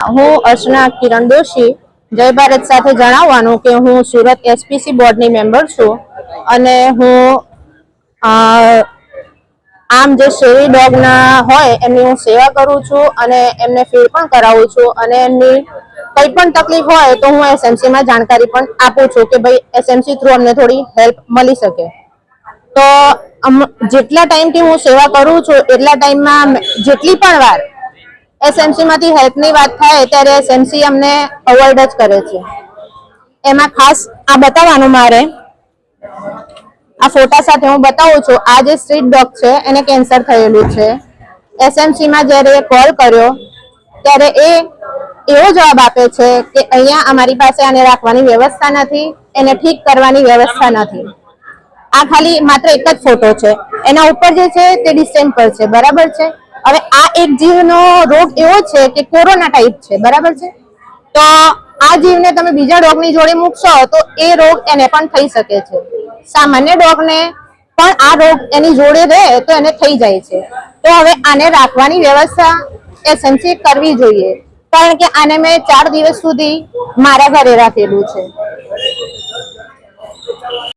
હું અર્ચના કિરણ દોશી જય ભારત સાથે જણાવવાનું કે હું સુરત એસપીસી બોર્ડની મેમ્બર છું અને હું આમ જે શેરી ડોગના હોય એમની હું સેવા કરું છું અને એમને ફીડ પણ કરાવું છું અને એમની કંઈ પણ તકલીફ હોય તો હું એસએમસીમાં જાણકારી પણ આપું છું કે ભાઈ એસએમસી થ્રુ અમને થોડી હેલ્પ મળી શકે. તો જેટલા ટાઈમથી હું સેવા કરું છું એટલા ટાઈમમાં જેટલી પણ વાર એસએમસી માંથી હેલ્પની વાત થાય ત્યારે એસએમસી અમને અવોઇડ જ કરે છે. એમાં ખાસ આ બતાવવાનું મારે આ ફોટા સાથે હું બતાવું છું. આ જે સ્ટ્રીટ ડોગ છે એને કેન્સર થયેલું છે. એસએમસી માં જ્યારે કોલ કર્યો ત્યારે એ એવો જવાબ આપે છે કે અહીંયા અમારી પાસે આને રાખવાની વ્યવસ્થા નથી, એને ઠીક કરવાની વ્યવસ્થા નથી. આ ખાલી માત્ર એક જ ફોટો છે. એના ઉપર જે છે તે ડિસેમ્બર છે, બરાબર છે. હવે આ એક જીવનો રોગ એવો છે કે કોરોના ટાઈપ છે, બરાબર છે. તો આ જીવને તમે બીજા ડોગની જોડે મૂકશો તો એ રોગ એને પણ થઈ શકે છે. સામાન્ય ડોગને પણ આ રોગ એની જોડે રહે તો એને થઈ જાય છે. તો હવે આને રાખવાની વ્યવસ્થા એસએમસી કરવી જોઈએ, કારણ કે આને મેં 4 દિવસ સુધી મારા ઘરે રાખેલું છે.